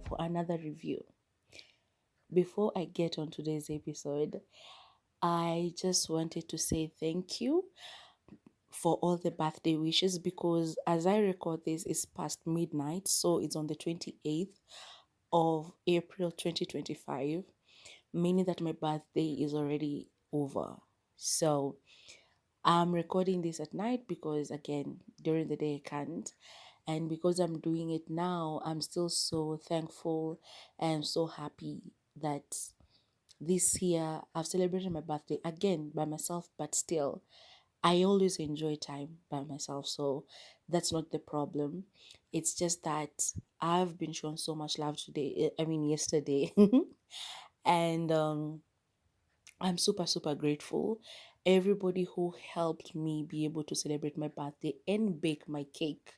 for another review. Before I get on today's episode, I just wanted to say thank you for all the birthday wishes because as I record this, it's past midnight, so it's on the 28th of April 2025, meaning that my birthday is already over. So I'm recording this at night because, again, during the day I can't. And because I'm doing it now, I'm still so thankful and so happy that this year I've celebrated my birthday again by myself, but still, I always enjoy time by myself. So that's not the problem. It's just that I've been shown so much love today. Yesterday. And I'm super, super grateful. Everybody who helped me be able to celebrate my birthday and bake my cake.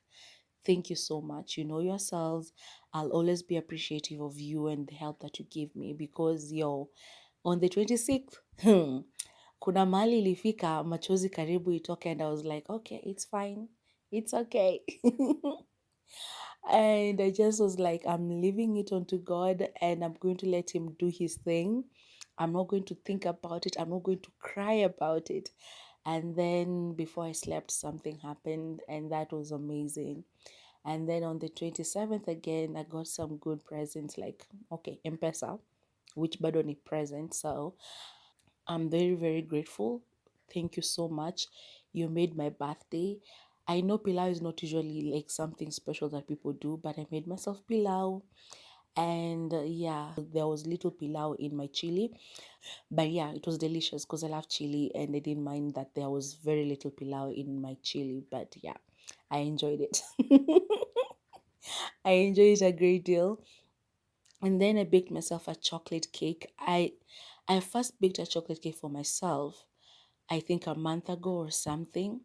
Thank you so much. You know yourselves. I'll always be appreciative of you and the help that you give me because on the 26th, kuna mali ilifika machozi karibu itoke and I was like, okay, it's fine. It's okay. And I just was like, I'm leaving it onto God and I'm going to let Him do His thing. I'm not going to think about it. I'm not going to cry about it. And then before I slept, something happened, and that was amazing. And then on the 27th, again, I got some good presents like, okay, M-Pesa, which bado ni present. So I'm very, very grateful. Thank you so much. You made my birthday. I know pilau is not usually like something special that people do, but I made myself pilau. And yeah, there was little pilau in my chili. But yeah, it was delicious because I love chili and I didn't mind that there was very little pilau in my chili. But yeah, I enjoyed it. I enjoyed it a great deal. And then I baked myself a chocolate cake. I first baked a chocolate cake for myself, I think a month ago or something.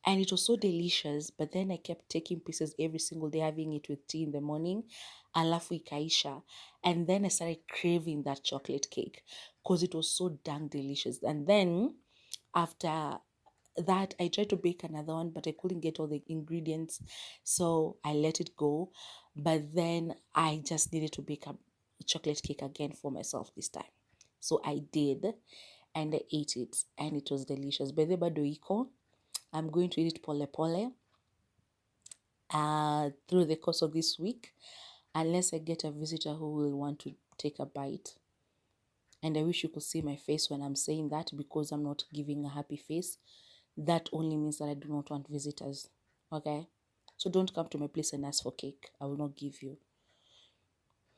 And it was so delicious. But then I kept taking pieces every single day, having it with tea in the morning. Alafu ikaisha. And then I started craving that chocolate cake because it was so dang delicious. And then after that, I tried to bake another one, but I couldn't get all the ingredients. So I let it go. But then I just needed to bake a chocolate cake again for myself this time. So I did, and I ate it, and it was delicious. Bede bado iko. I'm going to eat it pole pole through the course of this week, unless I get a visitor who will want to take a bite. And I wish you could see my face when I'm saying that because I'm not giving a happy face. That only means that I do not want visitors. Okay? So don't come to my place and ask for cake. I will not give you.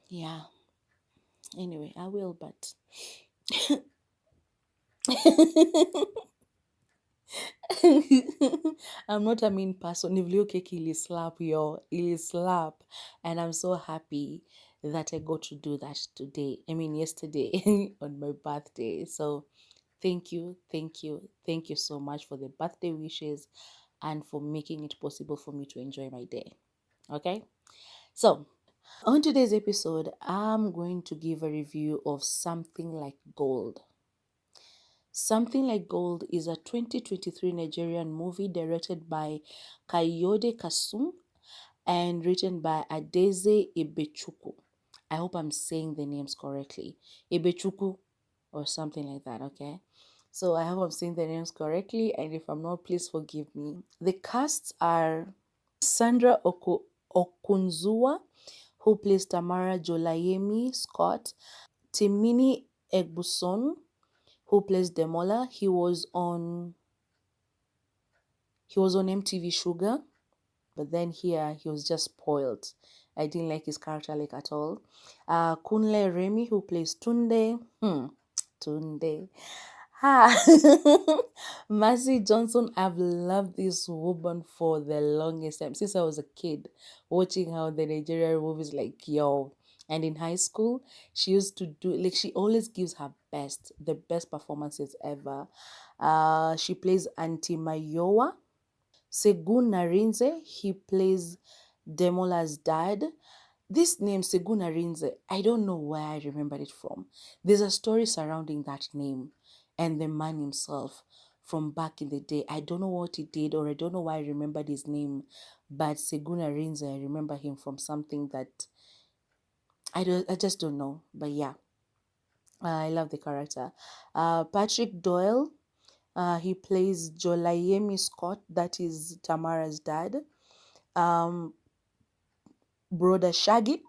Yeah. Anyway, I will, but I'm not a mean person. If you cake, ili slap, yo. Ili slap. And I'm so happy that I got to do that today. Yesterday on my birthday. So thank you, thank you, thank you so much for the birthday wishes and for making it possible for me to enjoy my day. Okay? So, on today's episode, I'm going to give a review of Something Like Gold. Something Like Gold is a 2023 Nigerian movie directed by Kayode Kasum and written by Adeze Ibechuku. I hope I'm saying the names correctly. Ibechuku or something like that, okay? So I hope I'm saying the names correctly, and if I'm not, please forgive me. The casts are Sandra Okunzua, who plays Tamara Jolayemi Scott, Timini Egbuson, who plays Demola. He was on MTV Sugar, but then here he was just spoiled. I didn't like his character like at all. Kunle Remy, who plays Tunde. Tunde. Ha! Mercy Johnson, I've loved this woman for the longest time. Since I was a kid, watching how the Nigerian movies like yo. And in high school, she used to do, like, she always gives her best, the best performances ever. She plays Auntie Mayowa. Segun Narinze, he plays Demola's dad. This name, Segun Narinze, I don't know where I remembered it from. There's a story surrounding that name and the man himself from back in the day. I don't know what he did or I don't know why I remembered his name, but Segun Narinze, I remember him from something that I just don't know. But yeah, I love the character. Patrick Doyle, he plays Jolayemi Scott, that is Tamara's dad. Um, Brother Shaggy,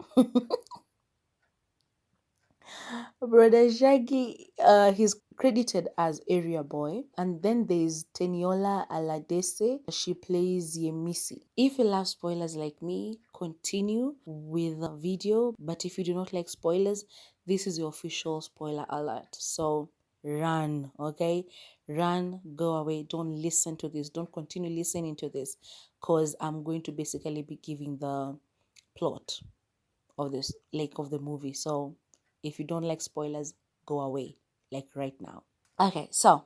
Brother Shaggy, he's credited as Area Boy. And then there's Teniola Aladese. She plays Yemisi. If you love spoilers like me, continue with the video. But if you do not like spoilers, this is your official spoiler alert. So run, okay? Run, go away. Don't listen to this. Don't continue listening to this, because I'm going to basically be giving the plot of this, like, of the movie. So if you don't like spoilers, go away, like right now. Okay, so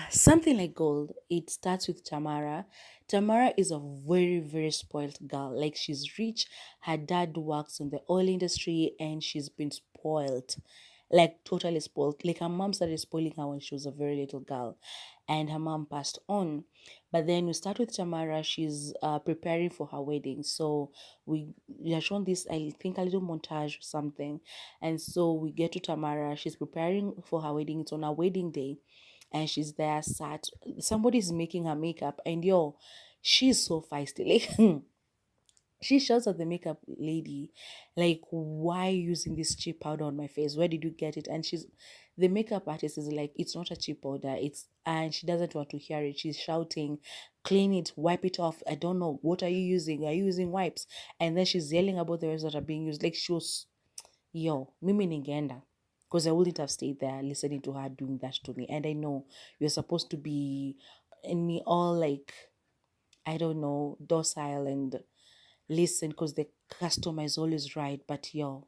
something like gold, it starts with Tamara. Tamara is a very, very spoiled girl. Like, she's rich, her dad works in the oil industry, and she's been spoiled. Like, totally spoiled. Like, her mom started spoiling her when she was a very little girl, and her mom passed on. But then we start with Tamara. She's preparing for her wedding. So we are shown this, I think, a little montage or something. And so we get to Tamara. She's preparing for her wedding. It's on her wedding day, and she's there sat. Somebody's making her makeup, and yo, she's so feisty. Like, she shouts at the makeup lady, like, why using this cheap powder on my face? Where did you get it? And the makeup artist is like, it's not a cheap powder. And she doesn't want to hear it. She's shouting, clean it, wipe it off. I don't know. What are you using? Are you using wipes? And then she's yelling about the rest that are being used. Like, she was, yo, mimi ningeenda. Because I wouldn't have stayed there listening to her doing that to me. And I know you're supposed to be in me all like, I don't know, docile and listen because the customer is always right. But yo,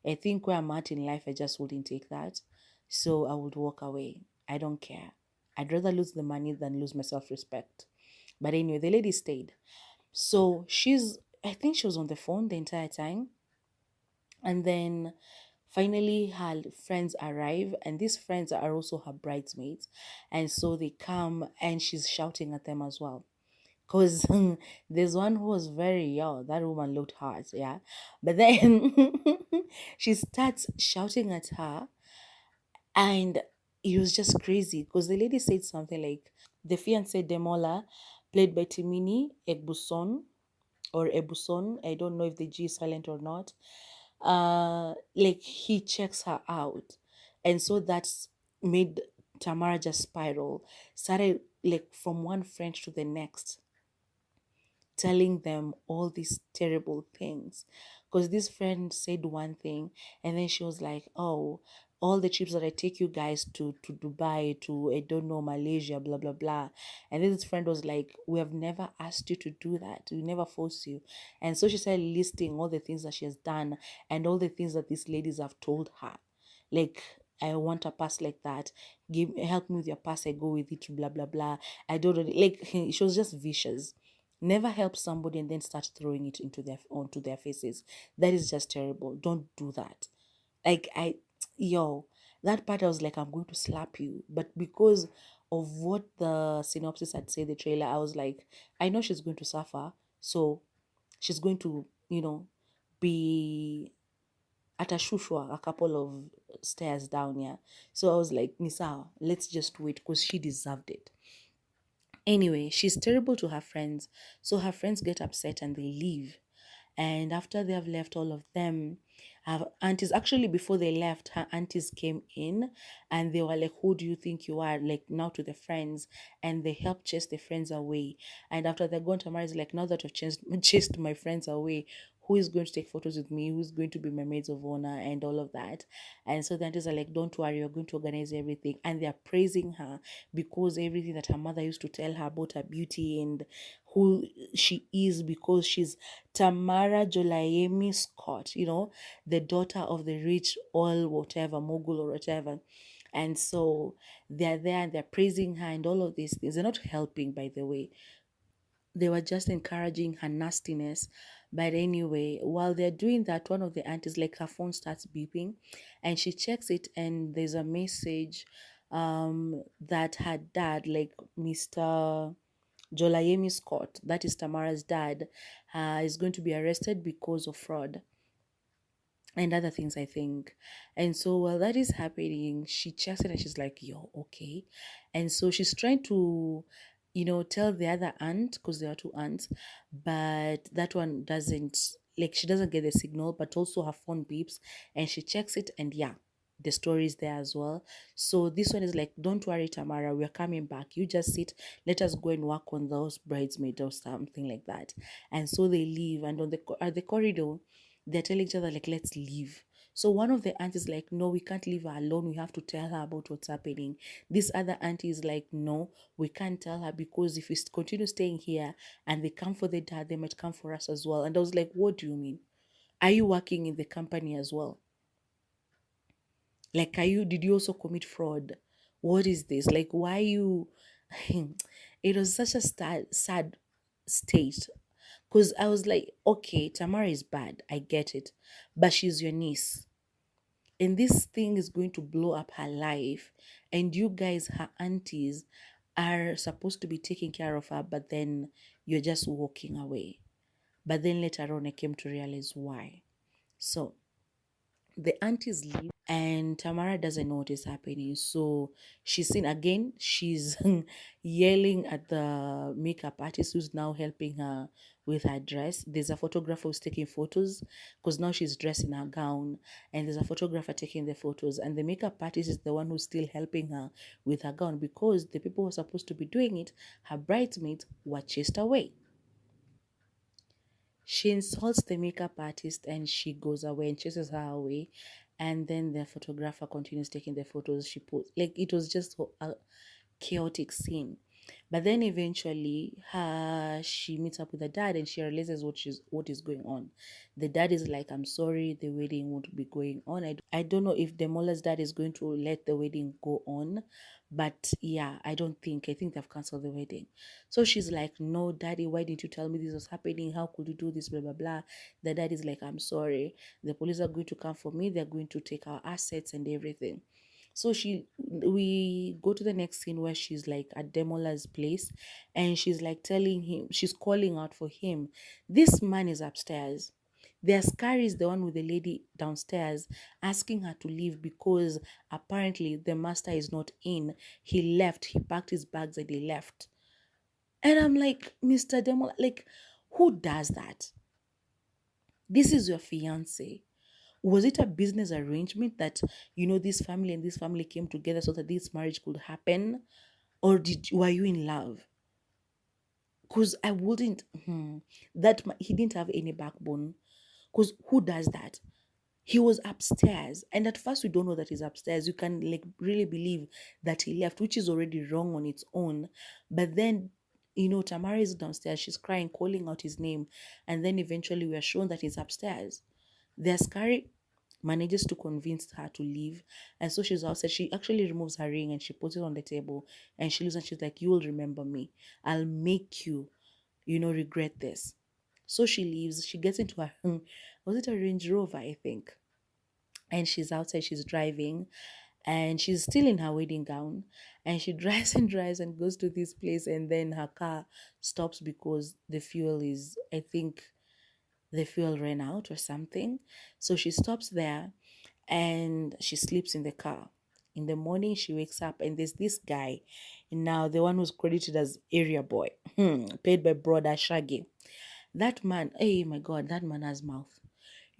I think where I'm at in life, I just wouldn't take that. So I would walk away. I don't care. I'd rather lose the money than lose my self-respect. But anyway, the lady stayed. So I think she was on the phone the entire time. And then finally her friends arrive, and these friends are also her bridesmaids. And so they come, and she's shouting at them as well. Because there's one who was very young. That woman looked hot, yeah. But then she starts shouting at her, and it was just crazy because the lady said something like, the fiance Demola, played by Timini Egbuson or Ebuson, I don't know if the G is silent or not. Like, he checks her out, and so that's made Tamara just spiral, started like from one friend to the next, telling them all these terrible things. Because this friend said one thing, and then she was like, oh, all the trips that I take you guys to Dubai, to, I don't know, Malaysia, blah blah blah. And then this friend was like, we have never asked you to do that, we never force you. And so she started listing all the things that she has done, and all the things that these ladies have told her, like, I want a pass like that, help me with your pass, I go with it, blah blah blah. I don't know, like, she was just vicious. Never help somebody and then start throwing it onto their faces. That is just terrible. Don't do that. Like, yo, that part I was like, I'm going to slap you. But because of what the synopsis had said, the trailer, I was like, I know she's going to suffer. So she's going to, be at a shushua a couple of stairs down, yeah. So I was like, Nisa, let's just wait, because she deserved it. Anyway, she's terrible to her friends. So her friends get upset and they leave. And after they have left, all of them, her aunties, actually, before they left, her aunties came in, and they were like, who do you think you are? Like, now to the friends. And they helped chase the friends away. And after they're gone, Tamara like, now that I've chased my friends away, who is going to take photos with me? Who's going to be my maids of honor and all of that? And so the aunties are like, don't worry, you're going to organize everything. And they're praising her because everything that her mother used to tell her about her beauty and who she is, because she's Tamara Jolayemi Scott, the daughter of the rich oil whatever, mogul or whatever. And so they're there and they're praising her and all of these things. They're not helping, by the way. They were just encouraging her nastiness. But anyway, while they're doing that, one of the aunties, like, her phone starts beeping, and she checks it, and there's a message that her dad, like Mr. Jolayemi Scott, that is Tamara's dad, is going to be arrested because of fraud. and other things, I think. And so while that is happening, she checks it and she's like, yo, okay. And so she's trying to, tell the other aunt, because there are two aunts, but that one doesn't, like, she doesn't get the signal, but also her phone beeps and she checks it, and yeah, the story is there as well. So this one is like, don't worry, Tamara, we're coming back. You just sit, let us go and work on those bridesmaids or something like that. And so they leave, and on at the corridor, they're telling each other like, let's leave. So one of the aunties is like, no, we can't leave her alone, we have to tell her about what's happening. This other auntie is like, no, we can't tell her, because if we continue staying here and they come for the dad, they might come for us as well. And I was like, what do you mean? Are you working in the company as well? Like, did you also commit fraud? What is this? Like, why you? It was such a sad state, because I was like, okay, Tamara is bad, I get it, but she's your niece, and this thing is going to blow up her life, and you guys, her aunties, are supposed to be taking care of her, but then you're just walking away. But then later on, I came to realize why. So the aunties leave, and Tamara doesn't know what is happening. So she's seen again, she's yelling at the makeup artist who's now helping her with her dress. There's a photographer who's taking photos, because now she's dressed in her gown, and there's a photographer taking the photos, and the makeup artist is the one who's still helping her with her gown, because the people who are supposed to be doing it, her bridesmaids, were chased away. She insults the makeup artist and she goes away and chases her away. And then the photographer continues taking the photos she put. Like, it was just a chaotic scene. But then eventually she meets up with the dad and she realizes what is going on. The dad is like, I'm sorry, the wedding won't be going on. I don't know if the Muller's dad is going to let the wedding go on. But yeah, I think they've cancelled the wedding. So she's like, no, daddy, why didn't you tell me this was happening? How could you do this? Blah, blah, blah. The dad is like, I'm sorry. The police are going to come for me. They're going to take our assets and everything. So we go to the next scene where she's like at Demola's place, and she's like telling him, she's calling out for him. This man is upstairs. The Askari is the one with the lady downstairs asking her to leave, because apparently the master is not in. He left, he packed his bags and he left. And I'm like, Mr. Demola, like, who does that? This is your fiance. Was it a business arrangement that, this family and this family came together so that this marriage could happen? Or were you in love? Because I wouldn't, he didn't have any backbone. Because who does that? He was upstairs, and at first we don't know that he's upstairs. You can like really believe that he left, which is already wrong on its own. But then, Tamara is downstairs, she's crying, calling out his name, and then eventually we are shown that he's upstairs. The Askari manages to convince her to leave, and so she's outside. She actually removes her ring and she puts it on the table, and she looks and she's like, you will remember me, I'll make you, regret this. So she leaves, she gets into her was it a Range Rover, I think, and she's outside, she's driving, and she's still in her wedding gown, and she drives and drives and goes to this place, and then her car stops because the fuel is, I think, the fuel ran out or something. So she stops there and she sleeps in the car. In the morning, she wakes up and there's this guy, now the one who's credited as area boy, paid by brother Shaggy. That man, hey my God, that man has mouth.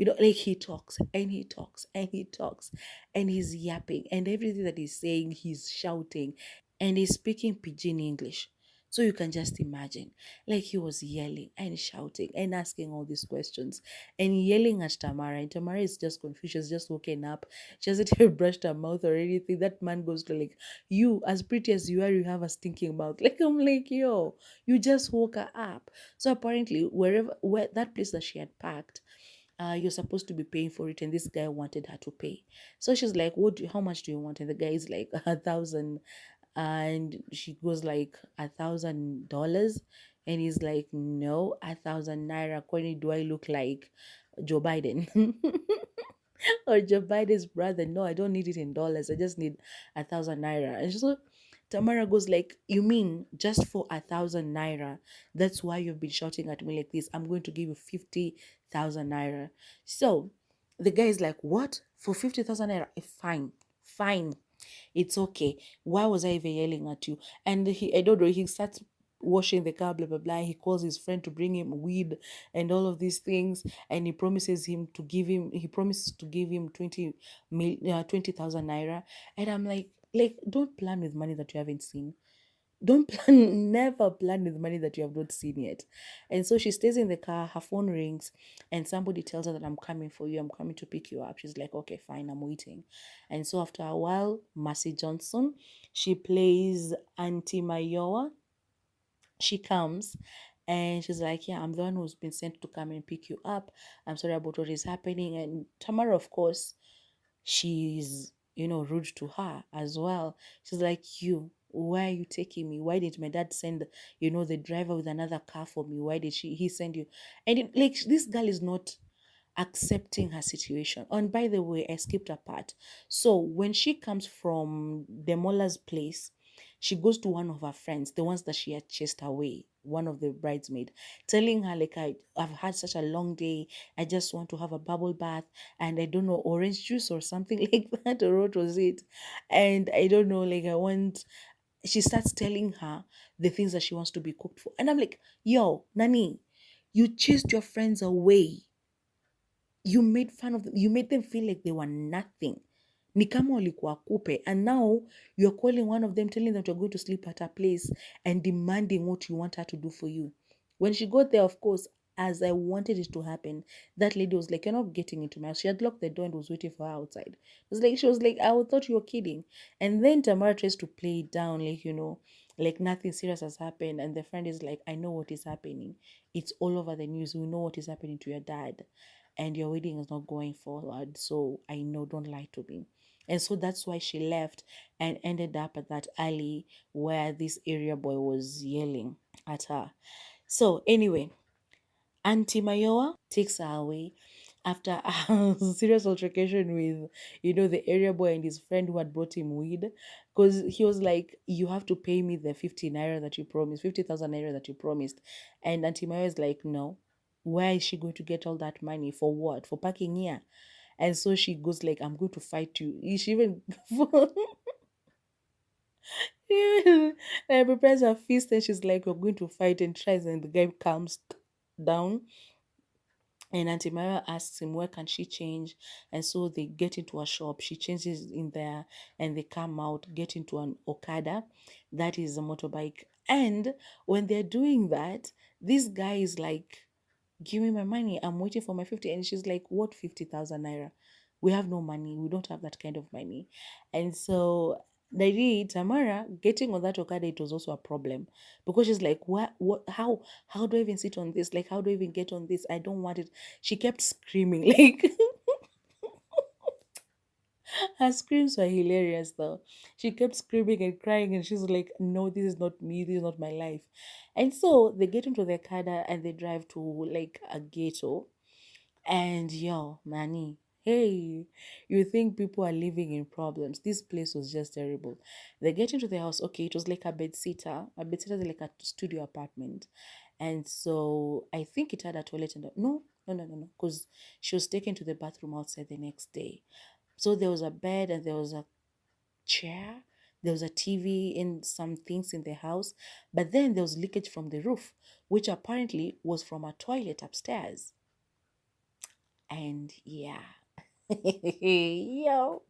Like, he talks and he talks and he talks and he's yapping, and everything that he's saying, he's shouting, and he's speaking pidgin English. So you can just imagine, like, he was yelling and shouting and asking all these questions and yelling at Tamara. And Tamara is just confused. She's just woken up. She hasn't even brushed her mouth or anything. That man goes to like, you, as pretty as you are, you have a stinking mouth. Like, I'm like, yo, you just woke her up. So apparently, where that place that she had packed, you're supposed to be paying for it, and this guy wanted her to pay. So she's like, how much do you want? And the guy is like, 1,000. And she goes like, $1,000. And he's like, no, 1,000 naira. Coiny, do I look like Joe Biden? Or Joe Biden's brother? No, I don't need it in dollars, I just need 1,000 naira. And so Tamara goes like, you mean just for 1,000 naira, that's why you've been shouting at me like this? I'm going to give you 50,000 naira. So The guy is like, what? For 50,000 naira? Fine, fine. It's okay. Why was I even yelling at you? And I don't know, he starts washing the car, blah, blah, blah. He calls his friend to bring him weed and all of these things. And he promises to give him 20,000 naira. And I'm like, don't plan with money that you haven't seen. Don't plan, never plan with money that you have not seen yet. And so she stays in the car, her phone rings, and somebody tells her that I'm coming for you, I'm coming to pick you up. She's like, okay, fine, I'm waiting. And so after a while, Mercy Johnson, she plays Auntie Mayowa. She comes and she's like, yeah, I'm the one who's been sent to come and pick you up. I'm sorry about what is happening. And Tamara, of course, she's rude to her as well. She's like, you, why are you taking me? Why did my dad send the driver with another car for me? Why did he send you? And like, this girl is not accepting her situation. And by the way, I skipped a part. So when she comes from the Mola's place, she goes to one of her friends, the ones that she had chased away, one of the bridesmaid, telling her like, I've had such a long day. I just want to have a bubble bath and I don't know, orange juice or something like that, or what was it? And I don't know, like I want. She starts telling her the things that she wants to be cooked for, and I'm like, yo, Nani, you chased your friends away, you made fun of them, you made them feel like they were nothing, ni kama walikuwa kupe, and now you're calling one of them, telling them you're going to sleep at her place and demanding what you want her to do for you. When she got there, of course, as I wanted it to happen, that lady was like, you're not getting into my house. She had locked the door and was waiting for her outside. She was like, I thought you were kidding. And then Tamara tries to play it down, like, like nothing serious has happened. And the friend is like, I know what is happening. It's all over the news. We know what is happening to your dad, and your wedding is not going forward. So I know, don't lie to me. And so that's why she left and ended up at that alley where this area boy was yelling at her. So anyway, Auntie Mayowa takes her away after a serious altercation with, the area boy and his friend who had brought him weed. Because he was like, you have to pay me the 50 naira that you promised, 50,000 naira that you promised. And Auntie Mayowa is like, no. Where is she going to get all that money? For what? For parking here? And so she goes like, I'm going to fight you. She even prepares her fist and she's like, we're going to fight, and tries, and the guy calms down. And Auntie Maria asks him, where can she change? And so they get into a shop. She changes in there and they come out, get into an Okada. That is a motorbike. And when they're doing that, this guy is like, give me my money. I'm waiting for my 50. And she's like, what 50,000 naira? We have no money. We don't have that kind of money. And so Lady Tamara getting on that Okada, it was also a problem because she's like, how do I even sit on this? Like, how do I even get on this? I don't want it. She kept screaming. Like, her screams were hilarious though. She kept screaming and crying, and she's like, no, this is not me. This is not my life. And so they get into their Okada and they drive to like a ghetto. And yo, Manny, hey, you think people are living in problems? This place was just terrible. They get into the house. Okay, it was like a bed sitter. A bed sitter is like a studio apartment. And so I think it had a toilet and no, because she was taken to the bathroom outside the next day. So there was a bed and there was a chair. There was a TV and some things in the house. But then there was leakage from the roof, which apparently was from a toilet upstairs. And yeah, yo,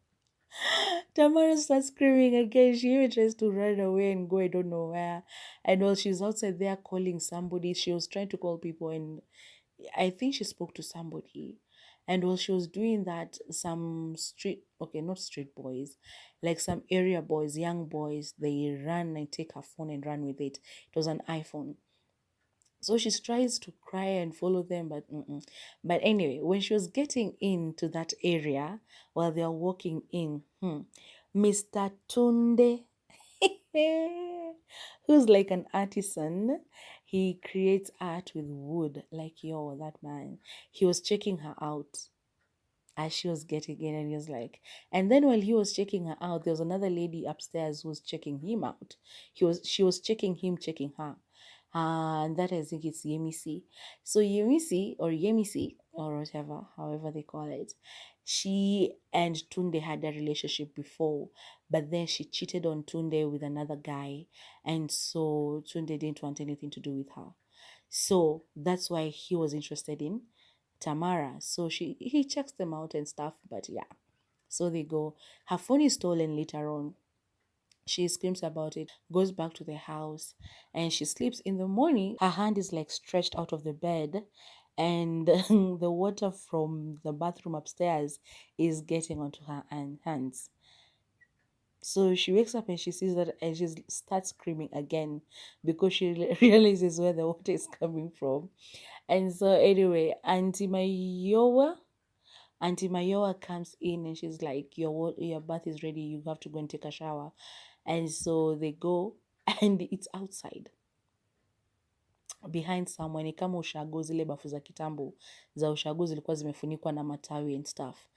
Tamara starts screaming again. She even tries to run away and go, I don't know where. And while she's outside there calling somebody, she was trying to call people, and I think she spoke to somebody. And while she was doing that, some okay, not street boys, like some area boys, young boys, they ran and take her phone and run with it. It was an iPhone. So she tries to cry and follow them, but But anyway, when she was getting into that area while they are walking in, Mr. Tunde, who's like an artisan, he creates art with wood. Like, yo, that man, he was checking her out as she was getting in, and he was like, and then while he was checking her out, there was another lady upstairs who was checking him out. She was checking him, checking her. And that, I think it's Yemisi. So Yemisi, or whatever, however they call it. She and Tunde had a relationship before, but then she cheated on Tunde with another guy, and so Tunde didn't want anything to do with her. So that's why he was interested in Tamara. So he checks them out and stuff, but yeah. So they go. Her phone is stolen later on. She screams about it, goes back to the house, and she sleeps. In the morning, her hand is like stretched out of the bed, and the water from the bathroom upstairs is getting onto her hands. So she wakes up and she sees that, and she starts screaming again because she realizes where the water is coming from. And so anyway, Auntie Mayowa comes in and she's like, your bath is ready. You have to go and take a shower. And so they go and it's outside behind someone. Ni kama ushago, zile bafu za kitambo za ushago zilikuwa zimefunikwa na matawi and stuff.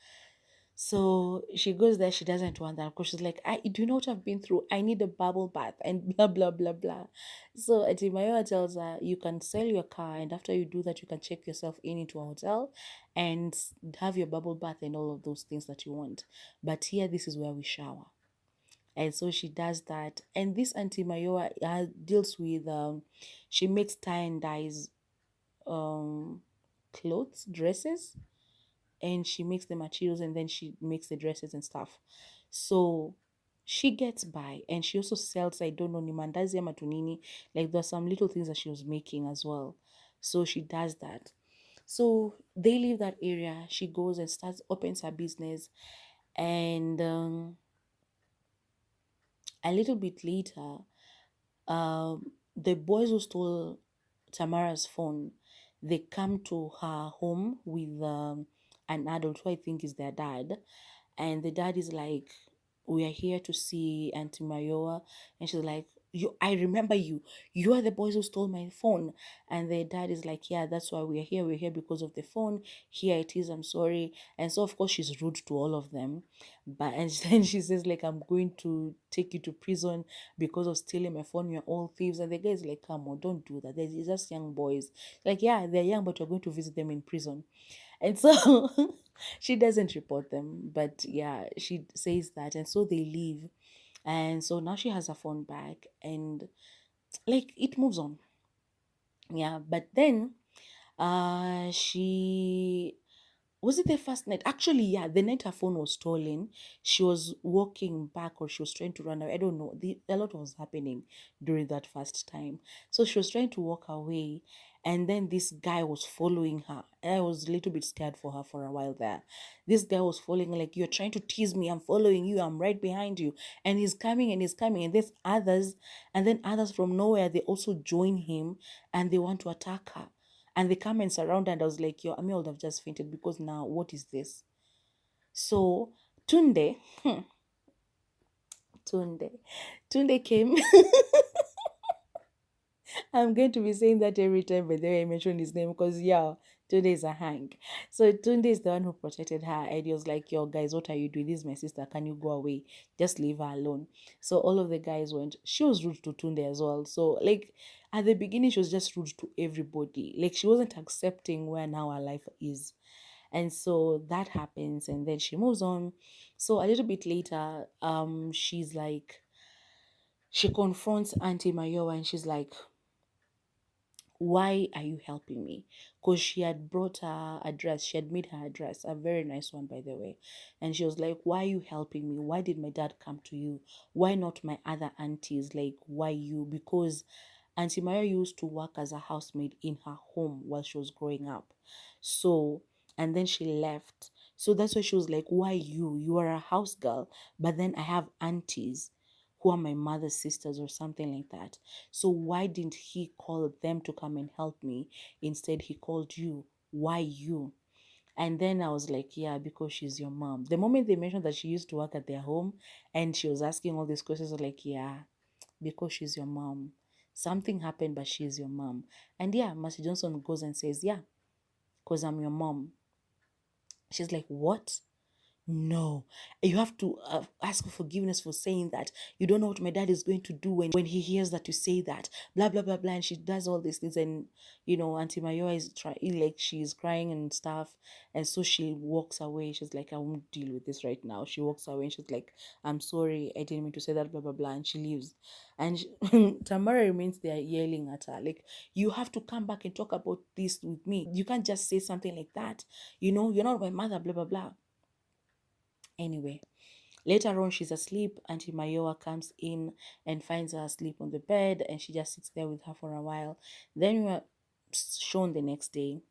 So she goes there, she doesn't want that because she's like, I do not have been through. I need a bubble bath and blah blah blah blah. So Auntie Mayowa tells her, you can sell your car, and after you do that, you can check yourself into a hotel and have your bubble bath and all of those things that you want. But here, this is where we shower. And so she does that. And this Auntie Mayowa deals with, she makes tie and dyes clothes, dresses, and she makes the materials and then she makes the dresses and stuff. So she gets by, and she also sells, I don't know, ni mandazi ama tunini. Like there's some little things that she was making as well. So she does that. So they leave that area. She goes and opens her business. And a little bit later, the boys who stole Tamara's phone, they come to her home with an adult who I think is their dad. And the dad is like, we are here to see Auntie Mayowa. And she's like, I remember you. You are the boys who stole my phone. And the dad is like, yeah, that's why we are here. We're here because of the phone. Here it is. I'm sorry. And so, of course, she's rude to all of them. But and then she says, like, I'm going to take you to prison because of stealing my phone. You're all thieves. And the guy is like, come on, don't do that. They're just young boys. Like, yeah, they're young, but you're going to visit them in prison. And so she doesn't report them, but yeah, she says that. And so they leave. And so now she has her phone back, and like it moves on. Yeah, but then she was it the first night? Actually, yeah, the night her phone was stolen, she was walking back or she was trying to run away. I don't know. A lot was happening during that first time. So she was trying to walk away, and then this guy was following her. And I was a little bit scared for her for a while there. This guy was following, like, you're trying to tease me. I'm following you. I'm right behind you. And he's coming and he's coming. And there's others. And then others from nowhere, they also join him and they want to attack her. And they come and surround, and I was like, yo, I would have just fainted because now what is this? So Tunde, Tunde, Tunde came. I'm going to be saying that every time, but then I mention his name because, yeah, Tunde is a hang. So Tunde is the one who protected her. And he was like, yo, guys, what are you doing? This is my sister. Can you go away? Just leave her alone. So all of the guys went. She was rude to Tunde as well. So, like, at the beginning, she was just rude to everybody. Like, she wasn't accepting where now her life is. And so that happens. And then she moves on. So a little bit later, she's like, she confronts Auntie Mayowa and she's like, why are you helping me? Because she had brought her a dress. She had made her a dress, a very nice one, by the way. And she was like, why are you helping me? Why did my dad come to you? Why not my other aunties? Like, why you? Because Auntie Maya used to work as a housemaid in her home while she was growing up. So, and then she left. So that's why she was like, why you? You are a house girl. But then I have aunties who are my mother's sisters or something like that. So why didn't he call them to come and help me? Instead, he called you. Why you? And then I was like, yeah, because she's your mom. The moment they mentioned that she used to work at their home and she was asking all these questions, I was like, yeah, because she's your mom. Something happened, but she's your mom. And yeah, Mercy Johnson goes and says, yeah, because I'm your mom. She's like, what? No, you have to ask for forgiveness for saying that. You don't know what my dad is going to do when he hears that you say that. Blah blah blah blah. And she does all these things, and Auntie Mayoa is trying, like she's crying and stuff, and so she walks away. She's like, I won't deal with this right now. She walks away and she's like, I'm sorry, I didn't mean to say that. Blah blah blah, and she leaves. And Tamara remains there yelling at her, like, you have to come back and talk about this with me. You can't just say something like that. You're not my mother. Blah blah blah. Anyway, later on, she's asleep. Auntie Mayoa comes in and finds her asleep on the bed, and she just sits there with her for a while. Then we were shown the next day,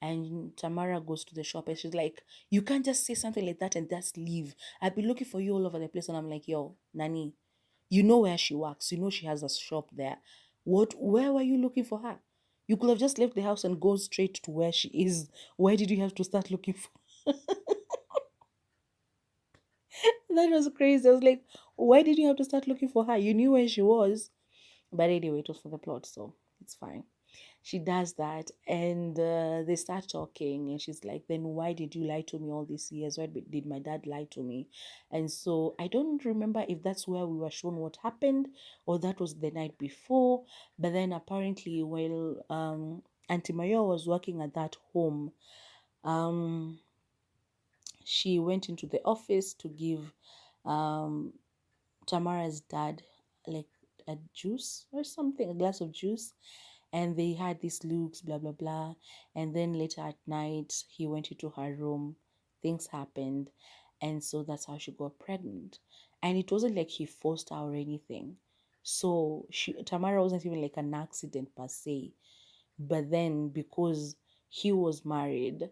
and Tamara goes to the shop, and she's like, you can't just say something like that and just leave. I've been looking for you all over the place. And I'm like, yo, Nani, you know where she works. You know she has a shop there. Where were you looking for her? You could have just left the house and go straight to where she is. Why did you have to start looking for? That was crazy. I was like, why did you have to start looking for her? You knew where she was. But anyway, it was for the plot, so it's fine. She does that, and they start talking, and she's like, then why did you lie to me all these years? Why did my dad lie to me? And so I don't remember if that's where we were shown what happened, or that was the night before. But then apparently, while Auntie Maria was working at that home, um, she went into the office to give um, Tamara's dad like a juice or something, a glass of juice. And they had these looks, blah, blah, blah. And then later at night, he went into her room. Things happened. And so that's how she got pregnant. And it wasn't like he forced her or anything. So Tamara wasn't even like an accident per se. But then because he was married,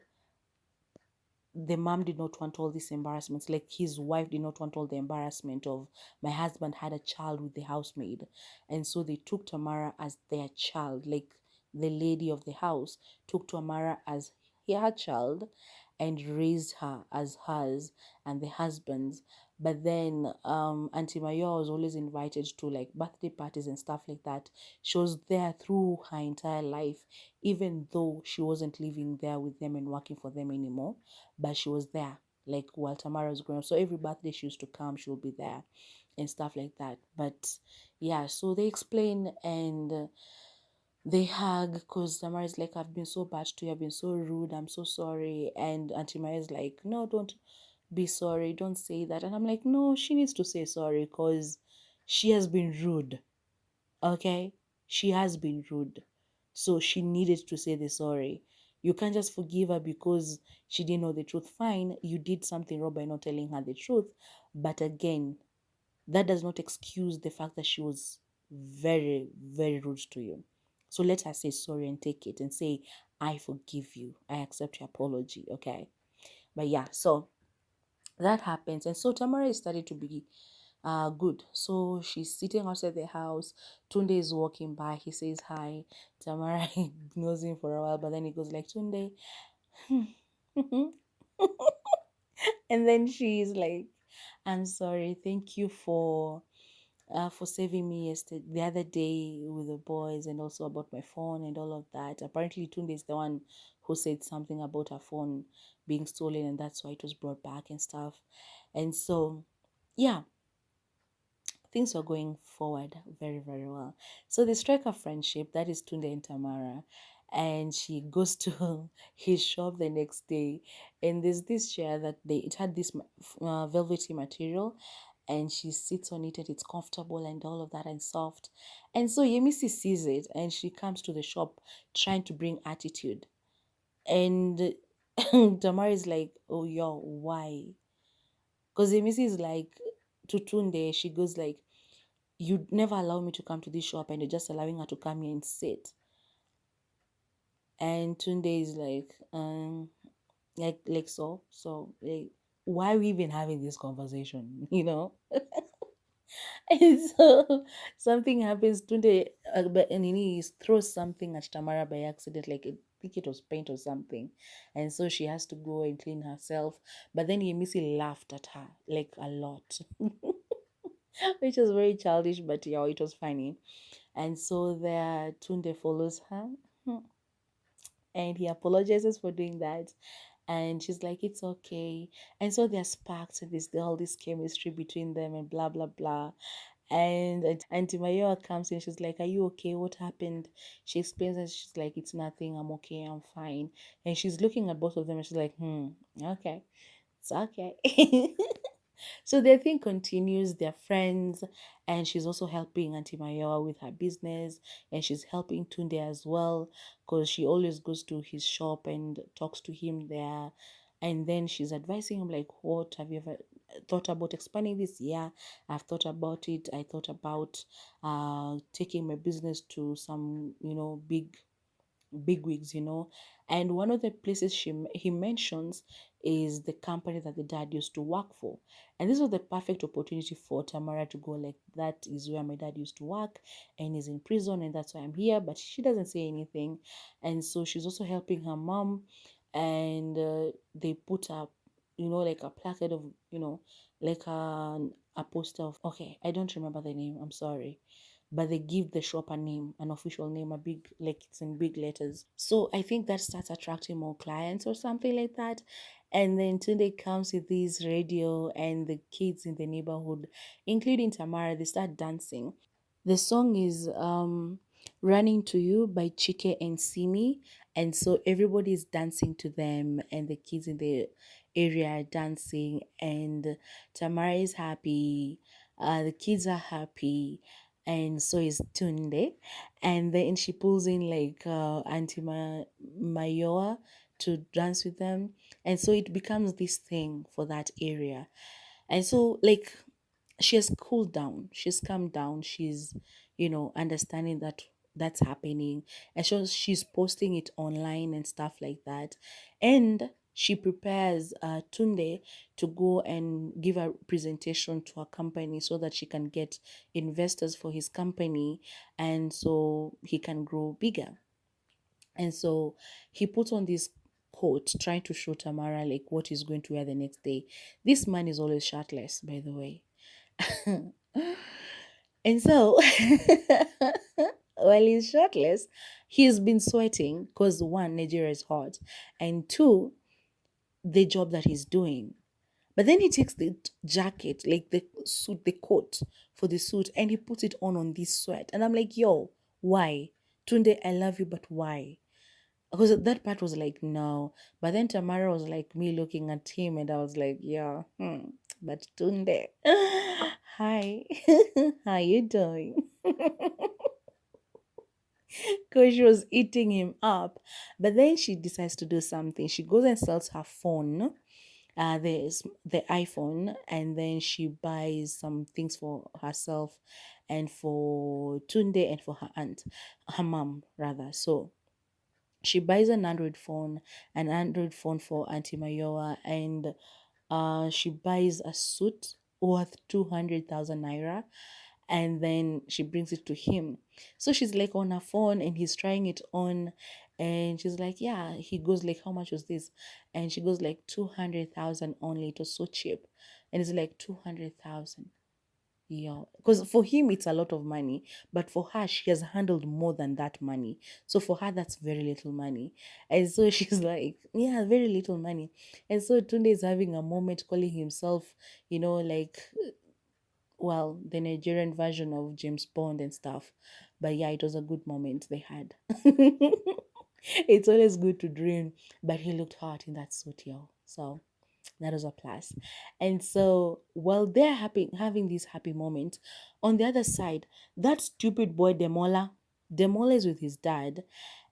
the mom did not want all these embarrassments. Like his wife did not want all the embarrassment of my husband had a child with the housemaid. And so they took Tamara as their child. Like the lady of the house took Tamara as her child and raised her as hers and the husband's. But then Auntie Mayor was always invited to like birthday parties and stuff like that. She was there through her entire life, even though she wasn't living there with them and working for them anymore, but she was there like while Tamara was growing up. So every birthday she used to come, she would be there and stuff like that. But yeah, so they explain, and they hug because Tamara is like, I've been so bad to you, I've been so rude, I'm so sorry. And Auntie Maya is like, no, don't be sorry, don't say that. And I'm like, no, she needs to say sorry because she has been rude. Okay? She has been rude. So she needed to say the sorry. You can't just forgive her because she didn't know the truth. Fine, you did something wrong by not telling her the truth. But again, that does not excuse the fact that she was very, very rude to you. So let her say sorry and take it and say, I forgive you. I accept your apology. Okay? But yeah, so that happens. And so Tamara is starting to be good. So she's sitting outside the house. Tunde is walking by. He says hi. Tamara ignores him for a while, but then he goes like, Tunde. And then she's like, I'm sorry. Thank you for saving me yesterday, the other day with the boys, and also about my phone and all of that. Apparently, Tunde is the one who said something about her phone being stolen, and that's why it was brought back and stuff. And so, yeah, things were going forward very, very well. So they strike a friendship, that is Tunde and Tamara. And she goes to his shop the next day, and there's this chair that it had this velvety material, and she sits on it and it's comfortable and all of that and soft. And so Yemisi sees it and she comes to the shop trying to bring attitude. And Tamara is like, oh, yo, why? Because Yemisi is like, to Tunde, she goes like, you never allow me to come to this shop and you're just allowing her to come here and sit. And Tunde is like so like, why are we even having this conversation, you know? And so something happens. Tunde and he throws something at Tamara by accident, like I think it was paint or something, and so she has to go and clean herself. But then Yemisi laughed at her like a lot, which was very childish, but yeah, it was funny. And so there, Tunde follows her, and he apologizes for doing that. And she's like, it's okay. And so there's sparks and there's all this chemistry between them and blah blah blah. And Auntie Mayoa comes in, she's like, are you okay? What happened? She explains and she's like, it's nothing, I'm okay, I'm fine. And she's looking at both of them and she's like, okay, it's okay. So their thing continues, they're friends, and she's also helping Auntie Mayoa with her business, and she's helping Tunde as well, because she always goes to his shop and talks to him there. And then she's advising him, like, what have you ever thought about expanding this? Yeah, I've thought about it. I thought about taking my business to some, big wigs, and one of the places he mentions is the company that the dad used to work for. And this was the perfect opportunity for Tamara to go, like, that is where my dad used to work and he's in prison, and that's why I'm here. But she doesn't say anything. And so she's also helping her mom, and they put up, like a placard of, like a poster of, okay, I don't remember the name, I'm sorry, but they give the shop a name, an official name, a big, like, it's in big letters. So I think that starts attracting more clients or something like that. And then Tunde comes with this radio, and the kids in the neighborhood, including Tamara, they start dancing. The song is Running to You by Chike and Simi. And so everybody is dancing to them, and the kids in the area are dancing, and Tamara is happy, the kids are happy, and so is Tunde. And then she pulls in, like, Auntie Mayoa to dance with them. And so it becomes this thing for that area. And so, like, she has cooled down, she's calmed down, she's, understanding that that's happening. And so she's posting it online and stuff like that. And she prepares Tunde to go and give a presentation to a company so that she can get investors for his company, and so he can grow bigger. And so he put on this coat, trying to show Tamara, like, what he's going to wear the next day. This man is always shirtless, by the way. And so, while he's shirtless, he's been sweating because, one, Nigeria is hot, and two, the job that he's doing. But then he takes the jacket, like the suit, the coat for the suit, and he puts it on this sweat. And I'm like, yo, why? Tunde, I love you, but why? Because that part was like, no. But then Tamara was like me looking at him, and I was like, yeah, but Tunde, hi, how you doing? Because she was eating him up. But then she decides to do something. She goes and sells her phone, the iPhone, and then she buys some things for herself and for Tunde and for her aunt, her mom rather. So she buys an Android phone for Auntie Mayoa, and she buys a suit worth 200,000 naira, and then she brings it to him. So she's like on her phone, and he's trying it on, and she's like, yeah. He goes like, how much was this? And she goes like 200,000 only. It was so cheap. And it's like 200,000. Yeah, because for him it's a lot of money, but for her, she has handled more than that money. So for her, that's very little money. And so she's like, yeah, very little money. And so Tunde is having a moment, calling himself, like, well, the Nigerian version of James Bond and stuff. But yeah, it was a good moment they had. It's always good to dream, but he looked hot in that suit, y'all. So that was a plus. And so while they're having this happy moment, on the other side, that stupid boy Demola is with his dad.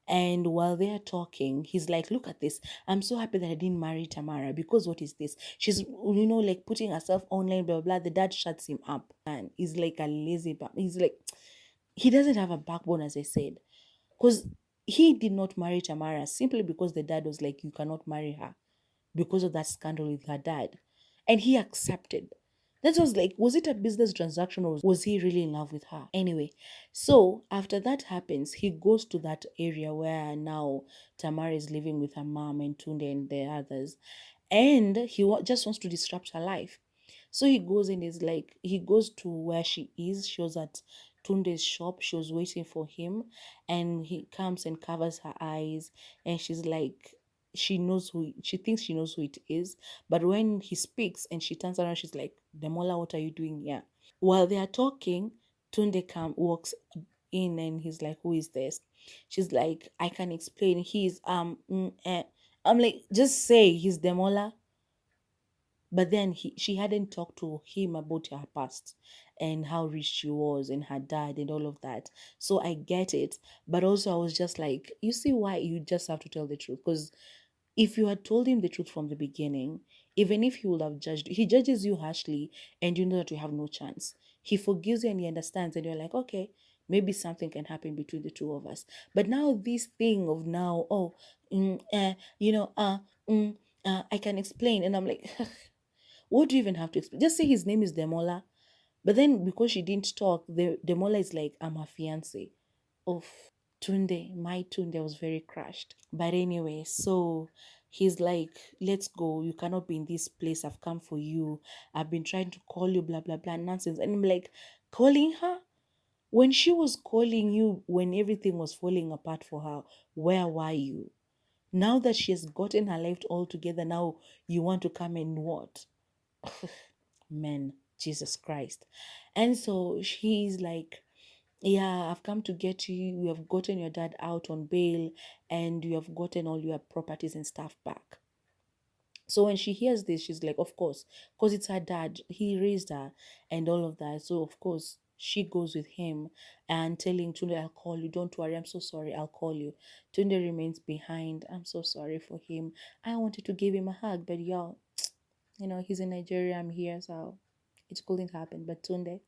And while they're talking, he's like, look at this. I'm so happy that I didn't marry Tamara, because what is this? She's, like, putting herself online, blah, blah, blah. The dad shuts him up. And he's like a lazy, he's like, he doesn't have a backbone, as I said. Because he did not marry Tamara simply because the dad was like, you cannot marry her, because of that scandal with her dad. And he accepted. That was like, was it a business transaction, or was he really in love with her? Anyway, so after that happens, he goes to that area where now Tamara is living with her mom and Tunde and the others. And he just wants to disrupt her life. So he goes and is like, he goes to where she is. She was at Tunde's shop. She was waiting for him. And he comes and covers her eyes. And she's like, she thinks she knows who it is, but when he speaks and she turns around, she's like, Demola, what are you doing here? While they are talking, Tunde walks in and he's like, who is this? She's like, I can explain. He's I'm like, just say he's Demola. But then she hadn't talked to him about her past and how rich she was and her dad and all of that. So I get it. But also I was just like, you see why you just have to tell the truth? Because if you had told him the truth from the beginning, even if he would have judged, he judges you harshly and you know that you have no chance. He forgives you and he understands, and you're like, okay, maybe something can happen between the two of us. But now this thing of now, oh, you know, I can explain, and I'm like, what do you even have to explain? Just say his name is Demola. But then because she didn't talk, the Demola is like, I'm her fiance. Of Tunde, my Tunde was very crushed. But anyway, so he's like, let's go. You cannot be in this place. I've come for you. I've been trying to call you, blah, blah, blah, nonsense. And I'm like, calling her? When she was calling you, when everything was falling apart for her, where were you? Now that she has gotten her life all together, now you want to come and what? Man, Jesus Christ. And so she's like, yeah, I've come to get you. You have gotten your dad out on bail and you have gotten all your properties and stuff back. So when she hears this, she's like, of course, because it's her dad, he raised her and all of that. So, of course, she goes with him and telling Tunde, I'll call you. Don't worry. I'm so sorry. I'll call you. Tunde remains behind. I'm so sorry for him. I wanted to give him a hug, but y'all, he's in Nigeria. I'm here. So it couldn't happen. But Tunde,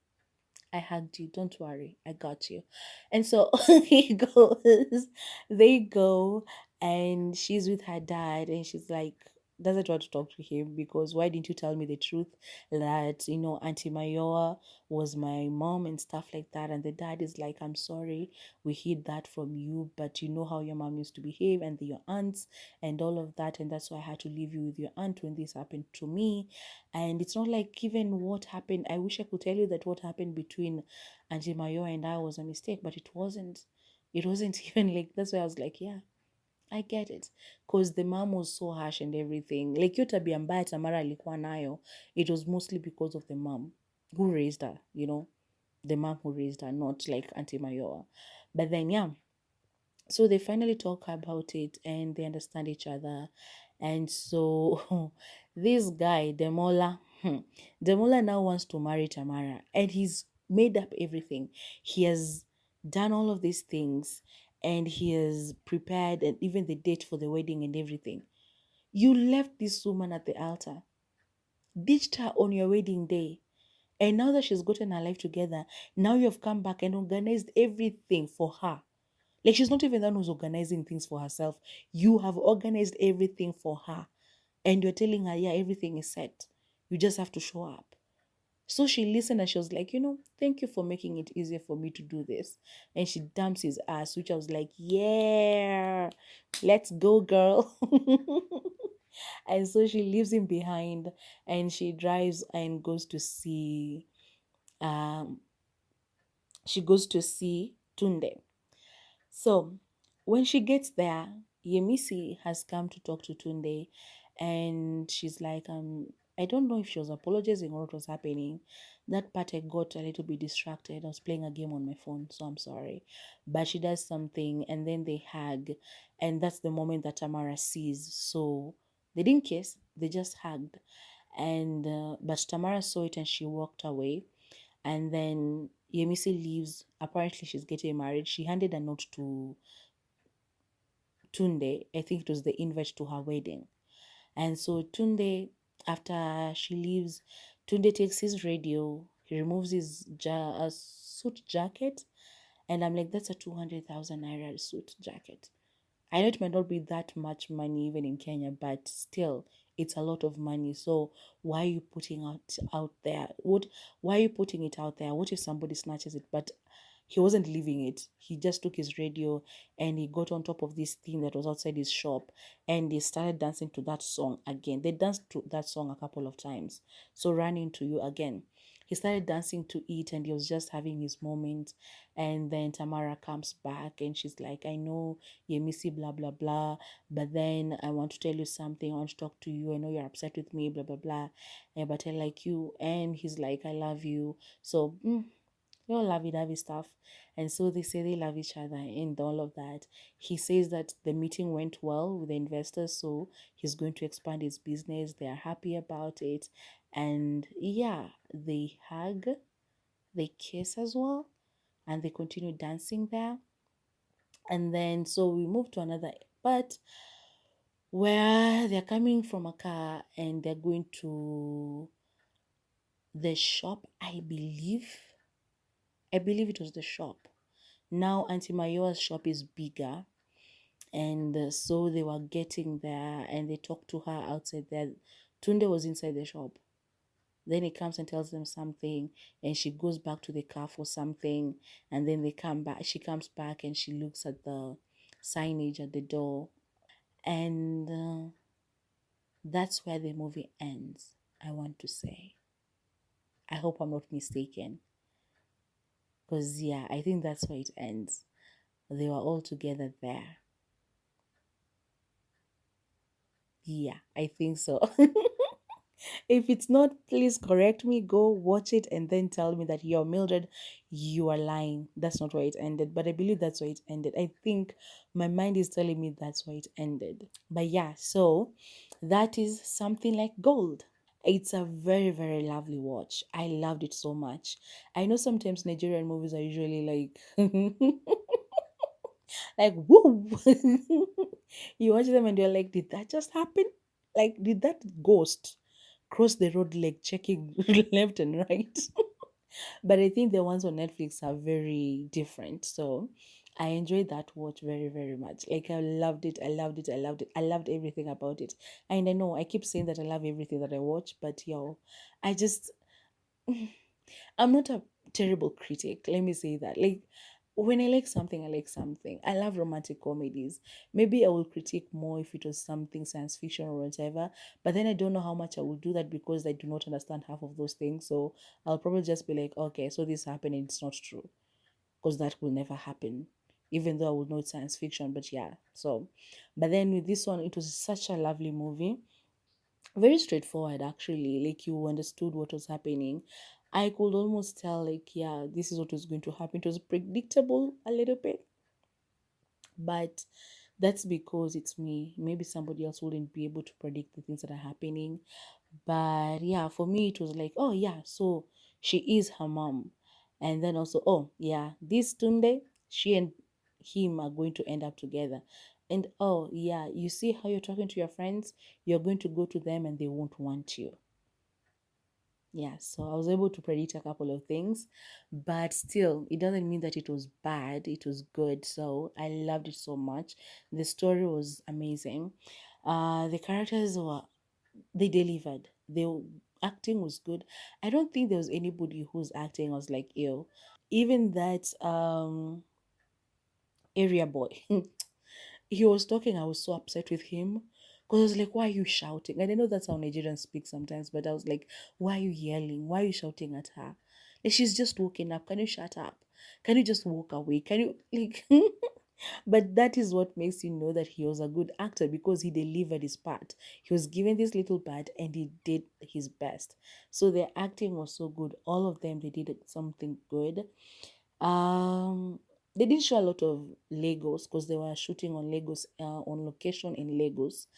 I hugged you. Don't worry. I got you. And so he goes, they go, and she's with her dad, and she's like, doesn't want to talk to him because why didn't you tell me the truth that, Auntie Mayoa was my mom and stuff like that? And the dad is like, I'm sorry, we hid that from you, but you know how your mom used to behave and your aunts and all of that. And that's why I had to leave you with your aunt when this happened to me. And it's not like even what happened. I wish I could tell you that what happened between Auntie Mayo and I was a mistake, but it wasn't. It wasn't even like, that's why I was like, yeah, I get it. Because the mom was so harsh and everything. Like, hiyo tabia mbaya Tamara alikuwa nayo, it was mostly because of the mom who raised her, the mom who raised her, not like Auntie Mayoa. But then, yeah, so they finally talk about it and they understand each other. And so this guy, Demola, Demola now wants to marry Tamara and he's made up everything. He has done all of these things and he has prepared and even the date for the wedding and everything. You left this woman at the altar, ditched her on your wedding day. And now that she's gotten her life together, now you have come back and organized everything for her. Like, she's not even the one who's organizing things for herself. You have organized everything for her. And you're telling her, yeah, everything is set. You just have to show up. So she listened and she was like, thank you for making it easier for me to do this. And she dumps his ass, which I was like, yeah, let's go, girl. And so she leaves him behind and she drives and goes to see, she goes to see Tunde. So when she gets there, Yemisi has come to talk to Tunde and she's like, I don't know if she was apologizing or what was happening. That part I got a little bit distracted. I was playing a game on my phone, so I'm sorry. But she does something and then they hug, and that's the moment that Tamara sees. So they didn't kiss, they just hugged. And but Tamara saw it and she walked away. And then Yemisi leaves. Apparently, she's getting married. She handed a note to Tunde. I think it was the invite to her wedding. And so Tunde, after she leaves, Tunde takes his radio. He removes his suit jacket. And I'm like, that's a 200,000 naira suit jacket. I know it might not be that much money even in Kenya, but still, it's a lot of money. So why are you putting out there? Why are you putting it out there? What if somebody snatches it? But he wasn't leaving it. He just took his radio and he got on top of this thing that was outside his shop and they started dancing to that song again. They danced to that song a couple of times. So Run Into You again. he started dancing to it, and he was just having his moment. And then Tamara comes back and she's like, I know you're missy, blah blah blah, but then I want to tell you something. I want to talk to you. I know you're upset with me, blah blah blah. But I like you. And he's like, I love you. So all lovey-dovey stuff. And so they say they love each other and all of that. He says that the meeting went well with the investors, so he's going to expand his business. They are happy about it. And yeah, they hug, they kiss as well, and they continue dancing there. And then so we move to another part where they're coming from a car and they're going to the shop, I believe. I believe it was the shop. Now Auntie Mayoa's shop is bigger, and so they were getting there and they talked to her outside there. Tunde was inside the shop. Then he comes and tells them something, and she goes back to the car for something, and then they come back. She comes back and she looks at the signage at the door, and that's where the movie ends. I want to say. I hope I'm not mistaken, because yeah, I think that's where it ends. They were all together there. Yeah, I think so. If it's not, please correct me. Go watch it and then tell me that you're Mildred, you are lying. That's not where it ended. But I believe that's where it ended. I think my mind is telling me that's where it ended. But yeah, so that is something like gold. It's a very, very lovely watch. I loved it so much. I know sometimes Nigerian movies are usually like like woo. You watch them and you're like, did that just happen? Like, did that ghost cross the road like checking left and right? But I think the ones on Netflix are very different. So I enjoyed that watch very, very much. Like I loved it. I loved it. I loved it. I loved everything about it. And I know I keep saying that I love everything that I watch, but yo, I just I'm not a terrible critic. Let me say that. Like, when I like something, I like something. I love romantic comedies. Maybe I will critique more if it was something science fiction or whatever. But then I don't know how much I will do that because I do not understand half of those things. So I'll probably just be like, okay, so this happened and it's not true. Because that will never happen. Even though I would know it's science fiction. But yeah. So, but then with this one, it was such a lovely movie, very straightforward actually. Like you understood what was happening. I could almost tell, like, yeah, this is what was going to happen. It was predictable a little bit, but that's because it's me. Maybe somebody else wouldn't be able to predict the things that are happening. But yeah, for me it was like, oh yeah, so she is her mom. And then also, oh yeah, this Tunde, she and him are going to end up together. And oh yeah, you see how you're talking to your friends, you're going to go to them and they won't want you. Yeah, so I was able to predict a couple of things, but still, it doesn't mean that it was bad. It was good. So I loved it so much. The story was amazing. The characters were, they delivered. The acting was good. I don't think there was anybody whose acting was like ill. Even that area boy, he was talking, I was so upset with him because I was like, why are you shouting? And I know that's how Nigerians speak sometimes, but I was like, why are you yelling? Why are you shouting at her? Like, she's just woken up. Can you shut up? Can you just walk away? Can you, like, but that is what makes you know that he was a good actor because he delivered his part. He was given this little part and he did his best. So their acting was so good. All of them, they did something good. They didn't show a lot of Lagos because they were shooting on Lagos, on location in Lagos,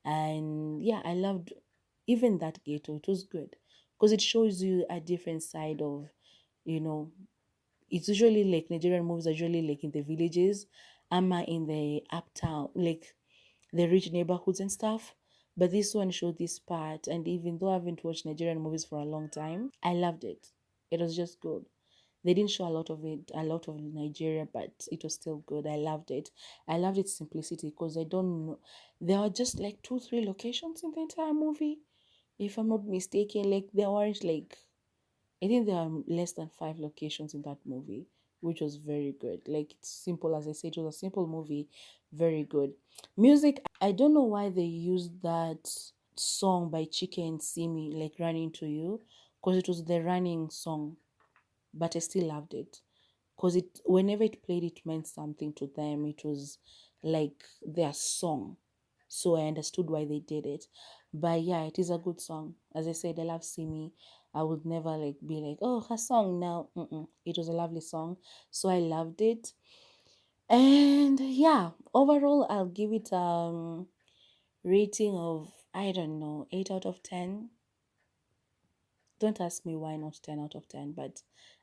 and yeah, I loved even that ghetto. It was good because it shows you a different side of, you know, it's usually like Nigerian movies are usually like in the villages, ama in the uptown, like the rich neighborhoods and stuff. But this one showed this part, and even though I haven't watched Nigerian movies for a long time, I loved it. It was just good. They didn't show a lot of it, a lot of Nigeria, but it was still good. I loved it. I loved its simplicity because I don't know. There are just like two, three locations in the entire movie, if I'm not mistaken. Like there weren't like, I think there are less than five locations in that movie, which was very good. Like it's simple, as I said, it was a simple movie, very good. Music, I don't know why they used that song by Chike and Simi, like Running to You, because it was the running song, but I still loved it because it whenever it played, it meant something to them. It was like their song, so I understood why they did it. But yeah, it is a good song. As I said, I love Simi. I would never like be like, oh, her song now. It was a lovely song, so I loved it. And yeah, overall, I'll give it rating of, I don't know, 8 out of 10. Don't ask me why not 10 out of 10, but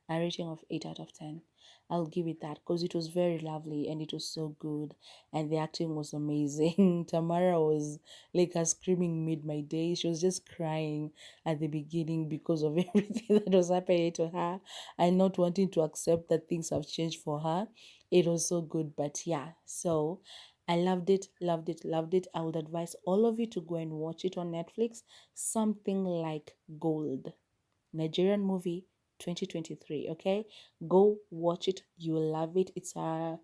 a rating of 8 out of 10. I'll give it that because it was very lovely and it was so good and the acting was amazing. Tamara was like a screaming made my day. She was just crying at the beginning because of everything that was happening to her and not wanting to accept that things have changed for her. It was so good, but yeah, so I loved it, loved it, loved it. I would advise all of you to go and watch it on Netflix. Something like Gold. Nigerian movie 2023. Okay, go watch it, you will love it. It's a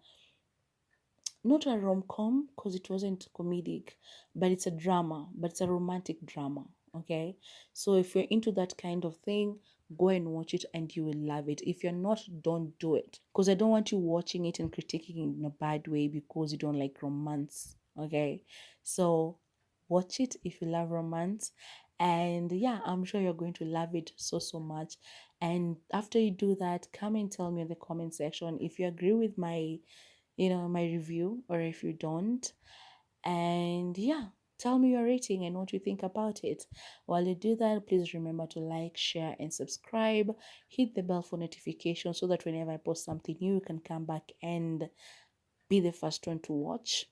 not a rom-com because it wasn't comedic, but it's a drama, but it's a romantic drama. Okay, so if you're into that kind of thing, go and watch it and you will love it. If you're not, don't do it, because I don't want you watching it and critiquing in a bad way because you don't like romance. Okay, so watch it if you love romance, and yeah, I'm sure you're going to love it so so much. And after you do that, come and tell me in the comment section if you agree with my my review or if you don't. And yeah, tell me your rating and what you think about it. While you do that, please remember to like, share, and subscribe. Hit the bell for notification so that whenever I post something new, you can come back and be the first one to watch.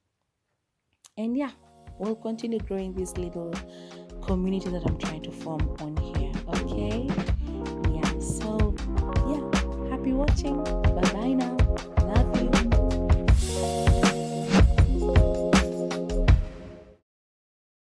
And yeah, we'll continue growing this little community that I'm trying to form on here. Okay? Yeah, so yeah, happy watching. Bye bye now.